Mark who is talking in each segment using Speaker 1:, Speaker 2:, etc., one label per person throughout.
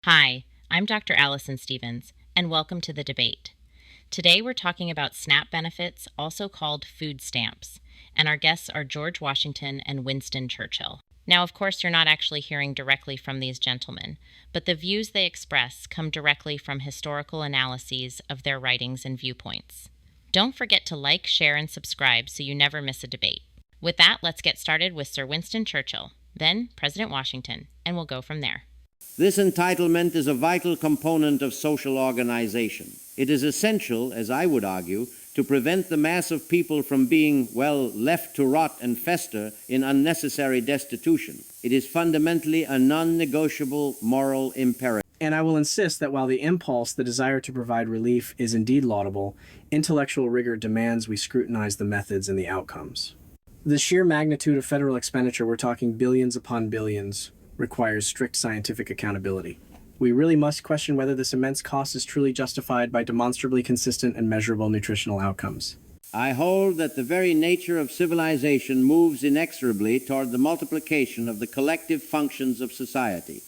Speaker 1: Hi, I'm Dr. Allison Stevens, and welcome to the debate. Today we're talking about SNAP benefits, also called food stamps, and our guests are George Washington and Winston Churchill. Now, of course, you're not actually hearing directly from these gentlemen, but the views they express come directly from historical analyses of their writings and viewpoints. Don't forget to like, share, and subscribe so you never miss a debate. With that, let's get started with Sir Winston Churchill, then President Washington, and we'll go from there.
Speaker 2: This entitlement is a vital component of social organization. It is essential, as I would argue, to prevent the mass of people from being, left to rot and fester in unnecessary destitution. It is fundamentally a non-negotiable moral imperative.
Speaker 3: And I will insist that while the impulse, the desire to provide relief, is indeed laudable, intellectual rigor demands we scrutinize the methods and the outcomes. The sheer magnitude of federal expenditure, we're talking billions upon billions, requires strict scientific accountability. We really must question whether this immense cost is truly justified by demonstrably consistent and measurable nutritional outcomes.
Speaker 2: I hold that the very nature of civilization moves inexorably toward the multiplication of the collective functions of society.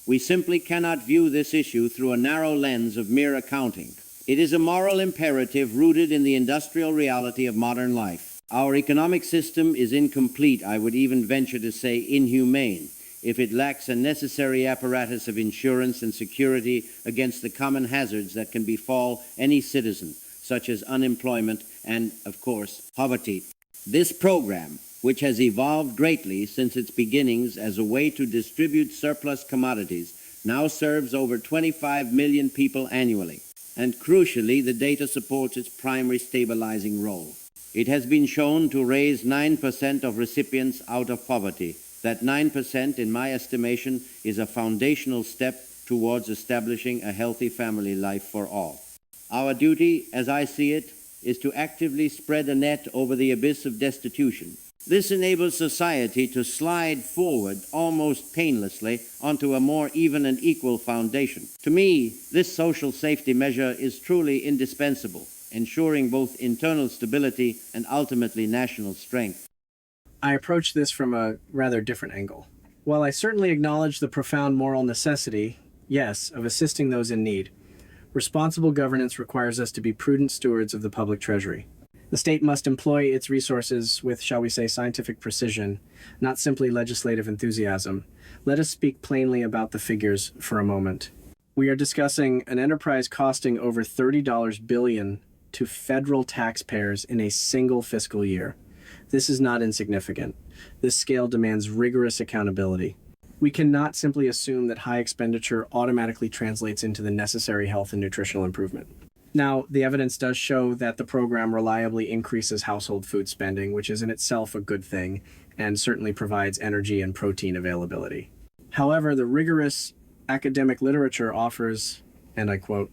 Speaker 2: We simply cannot view this issue through a narrow lens of mere accounting. It is a moral imperative rooted in the industrial reality of modern life. Our economic system is incomplete, I would even venture to say inhumane, if it lacks a necessary apparatus of insurance and security against the common hazards that can befall any citizen, such as unemployment and, of course, poverty. This program, which has evolved greatly since its beginnings as a way to distribute surplus commodities, now serves over 25 million people annually. And crucially, the data supports its primary stabilizing role. It has been shown to raise 9% of recipients out of poverty. That 9%, in my estimation, is a foundational step towards establishing a healthy family life for all. Our duty, as I see it, is to actively spread a net over the abyss of destitution. This enables society to slide forward almost painlessly onto a more even and equal foundation. To me, this social safety measure is truly indispensable, ensuring both internal stability and ultimately national strength.
Speaker 3: I approach this from a rather different angle. While I certainly acknowledge the profound moral necessity, yes, of assisting those in need, responsible governance requires us to be prudent stewards of the public treasury. The state must employ its resources with, shall we say, scientific precision, not simply legislative enthusiasm. Let us speak plainly about the figures for a moment. We are discussing an enterprise costing over $30 billion to federal taxpayers in a single fiscal year. This is not insignificant. This scale demands rigorous accountability. We cannot simply assume that high expenditure automatically translates into the necessary health and nutritional improvement. Now, the evidence does show that the program reliably increases household food spending, which is in itself a good thing, and certainly provides energy and protein availability. However, the rigorous academic literature offers, and I quote,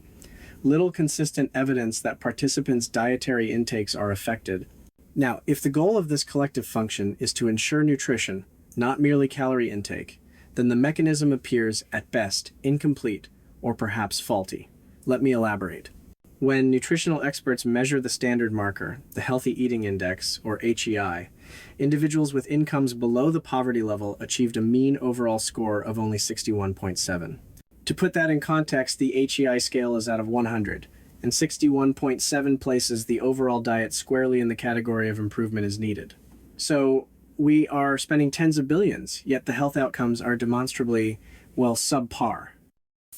Speaker 3: little consistent evidence that participants' dietary intakes are affected. Now, if the goal of this collective function is to ensure nutrition, not merely calorie intake, then the mechanism appears, at best, incomplete or perhaps faulty. Let me elaborate. When nutritional experts measure the standard marker, the Healthy Eating Index, or HEI, individuals with incomes below the poverty level achieved a mean overall score of only 61.7. To put that in context, the HEI scale is out of 100. And 61.7 places the overall diet squarely in the category of improvement is needed. So we are spending tens of billions, yet the health outcomes are demonstrably, subpar.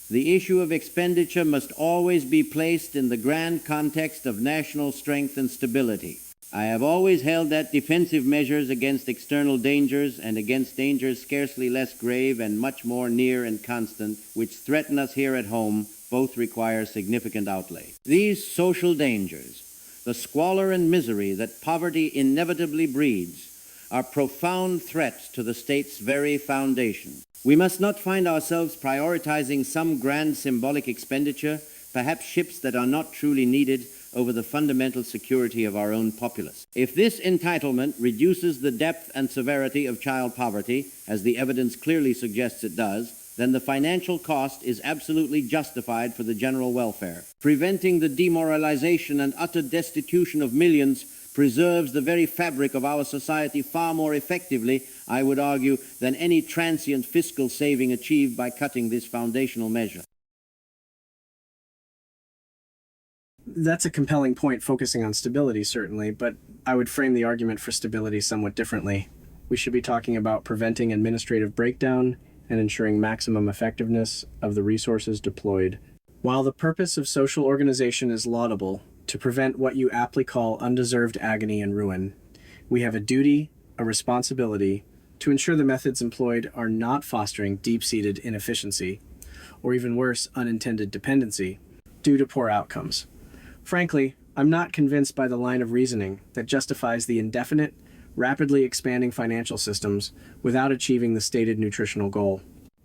Speaker 2: The issue of expenditure must always be placed in the grand context of national strength and stability. I have always held that defensive measures against external dangers and against dangers scarcely less grave and much more near and constant, which threaten us here at home, both require significant outlay. These social dangers, the squalor and misery that poverty inevitably breeds, are profound threats to the state's very foundation. We must not find ourselves prioritizing some grand symbolic expenditure, perhaps ships that are not truly needed, over the fundamental security of our own populace. If this entitlement reduces the depth and severity of child poverty, as the evidence clearly suggests it does, then the financial cost is absolutely justified for the general welfare. Preventing the demoralization and utter destitution of millions preserves the very fabric of our society far more effectively, I would argue, than any transient fiscal saving achieved by cutting this foundational measure.
Speaker 3: That's a compelling point, focusing on stability, certainly, but I would frame the argument for stability somewhat differently. We should be talking about preventing administrative breakdown and ensuring maximum effectiveness of the resources deployed. While the purpose of social organization is laudable, to prevent what you aptly call undeserved agony and ruin, we have a duty, a responsibility, to ensure the methods employed are not fostering deep-seated inefficiency, or even worse, unintended dependency, due to poor outcomes. Frankly, I'm not convinced by the line of reasoning that justifies the indefinite, rapidly expanding financial systems without achieving the stated nutritional goal.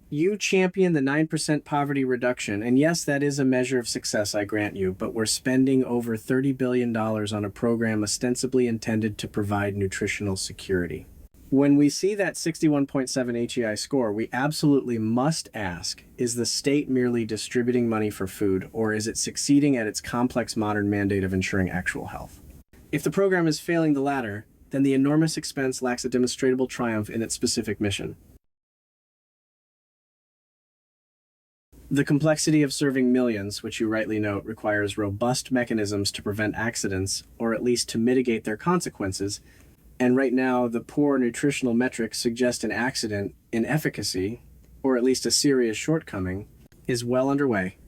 Speaker 3: You champion the 9% poverty reduction, and yes, that is a measure of success, I grant you, but we're spending over $30 billion on a program ostensibly intended to provide nutritional security. When we see that 61.7 HEI score, we absolutely must ask, is the state merely distributing money for food, or is it succeeding at its complex modern mandate of ensuring actual health? If the program is failing the latter, then the enormous expense lacks a demonstrable triumph in its specific mission. The complexity of serving millions, which you rightly note, requires robust mechanisms to prevent accidents, or at least to mitigate their consequences. And right now, the poor nutritional metrics suggest an accident in efficacy, or at least a serious shortcoming, is well underway.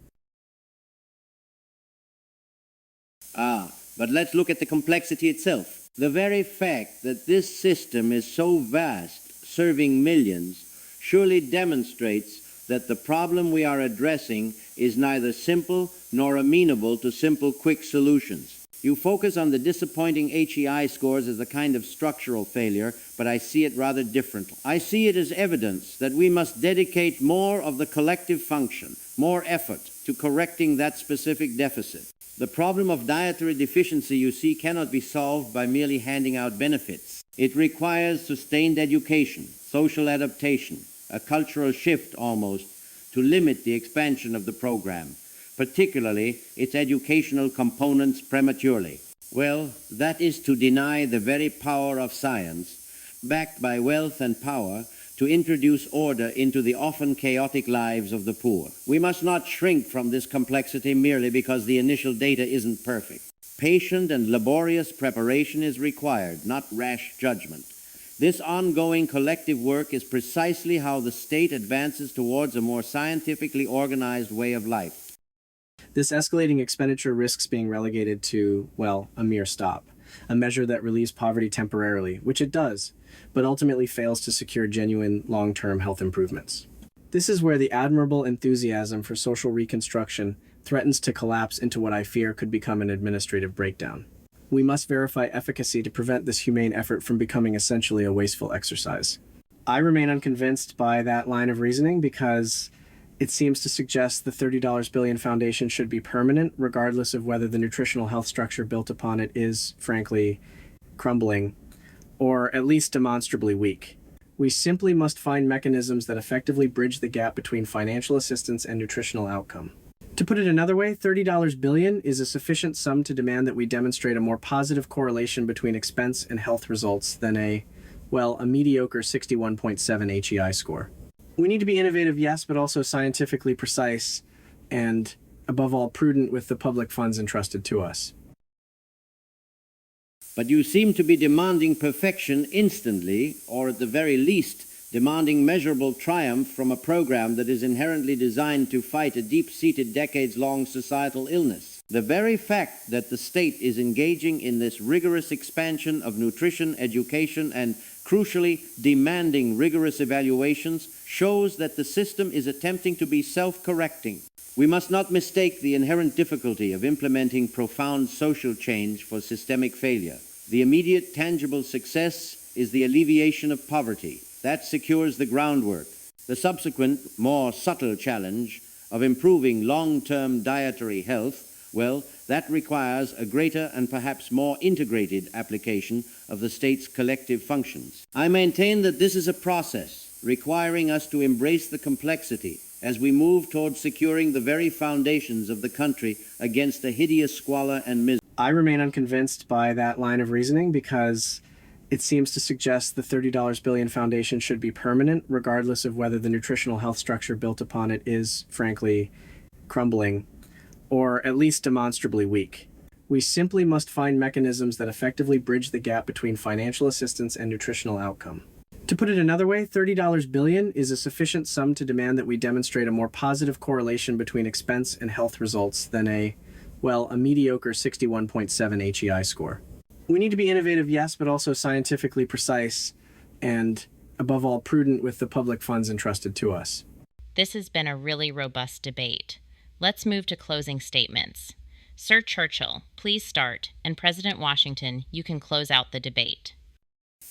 Speaker 2: But let's look at the complexity itself. The very fact that this system is so vast, serving millions, surely demonstrates that the problem we are addressing is neither simple nor amenable to simple, quick solutions. You focus on the disappointing HEI scores as a kind of structural failure, but I see it rather differently. I see it as evidence that we must dedicate more of the collective function, more effort to correcting that specific deficit. The problem of dietary deficiency, you see, cannot be solved by merely handing out benefits. It requires sustained education, social adaptation, a cultural shift almost, to limit the expansion of the program, particularly its educational components prematurely. Well, that is to deny the very power of science, backed by wealth and power, to introduce order into the often chaotic lives of the poor. We must not shrink from this complexity merely because the initial data isn't perfect. Patient and laborious preparation is required, not rash judgment. This ongoing collective work is precisely how the state advances towards a more scientifically organized way of life.
Speaker 3: This escalating expenditure risks being relegated to, well, a mere stop, a measure that relieves poverty temporarily, which it does, but ultimately fails to secure genuine long-term health improvements. This is where the admirable enthusiasm for social reconstruction threatens to collapse into what I fear could become an administrative breakdown. We must verify efficacy to prevent this humane effort from becoming essentially a wasteful exercise. I remain unconvinced by that line of reasoning because it seems to suggest the $30 billion foundation should be permanent, regardless of whether the nutritional health structure built upon it is, frankly, crumbling, or at least demonstrably weak. We simply must find mechanisms that effectively bridge the gap between financial assistance and nutritional outcome. To put it another way, $30 billion is a sufficient sum to demand that we demonstrate a more positive correlation between expense and health results than a mediocre 61.7 HEI score. We need to be innovative, yes, but also scientifically precise and, above all, prudent with the public funds entrusted to us.
Speaker 2: But you seem to be demanding perfection instantly, or at the very least, demanding measurable triumph from a program that is inherently designed to fight a deep-seated, decades-long societal illness. The very fact that the state is engaging in this rigorous expansion of nutrition, education, and, crucially, demanding rigorous evaluations shows that the system is attempting to be self-correcting. We must not mistake the inherent difficulty of implementing profound social change for systemic failure. The immediate tangible success is the alleviation of poverty. That secures the groundwork. The subsequent, more subtle challenge of improving long-term dietary health, well, that requires a greater and perhaps more integrated application of the state's collective functions. I maintain that this is a process requiring us to embrace the complexity as we move towards securing the very foundations of the country against a hideous squalor and misery.
Speaker 3: I remain unconvinced by that line of reasoning because It seems to suggest the $30 billion foundation should be permanent, regardless of whether the nutritional health structure built upon it is, frankly, crumbling, or at least demonstrably weak. We simply must find mechanisms that effectively bridge the gap between financial assistance and nutritional outcome. To put it another way, $30 billion is a sufficient sum to demand that we demonstrate a more positive correlation between expense and health results than a mediocre 61.7 HEI score. We need to be innovative, yes, but also scientifically precise and, above all, prudent with the public funds entrusted to us.
Speaker 1: This has been a really robust debate. Let's move to closing statements. Sir Churchill, please start, and President Washington, you can close out the debate.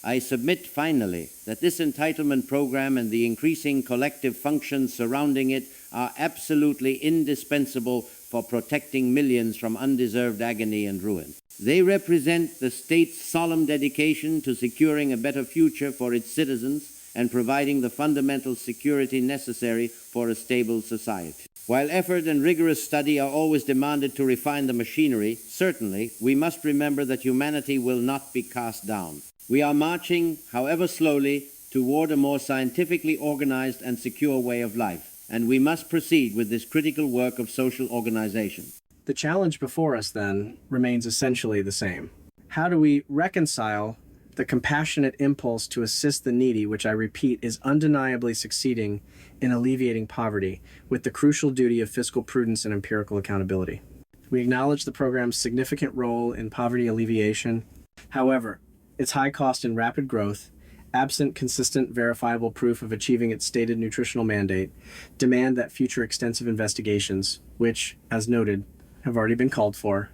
Speaker 2: I submit finally that this entitlement program and the increasing collective functions surrounding it are absolutely indispensable for protecting millions from undeserved agony and ruin. They represent the state's solemn dedication to securing a better future for its citizens and providing the fundamental security necessary for a stable society. While effort and rigorous study are always demanded to refine the machinery, certainly we must remember that humanity will not be cast down. We are marching, however slowly, toward a more scientifically organized and secure way of life, and we must proceed with this critical work of social organization.
Speaker 3: The challenge before us, then, remains essentially the same. How do we reconcile the compassionate impulse to assist the needy, which I repeat is undeniably succeeding in alleviating poverty, with the crucial duty of fiscal prudence and empirical accountability? We acknowledge the program's significant role in poverty alleviation. However, its high cost and rapid growth, absent consistent verifiable proof of achieving its stated nutritional mandate, demand that future extensive investigations, which, as noted, have already been called for,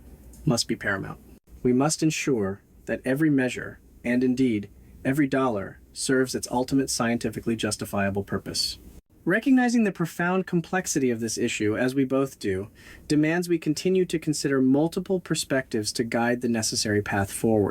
Speaker 3: must be paramount. We must ensure that every measure, and indeed every dollar, serves its ultimate scientifically justifiable purpose. Recognizing the profound complexity of this issue, as we both do, demands we continue to consider multiple perspectives to guide the necessary path forward.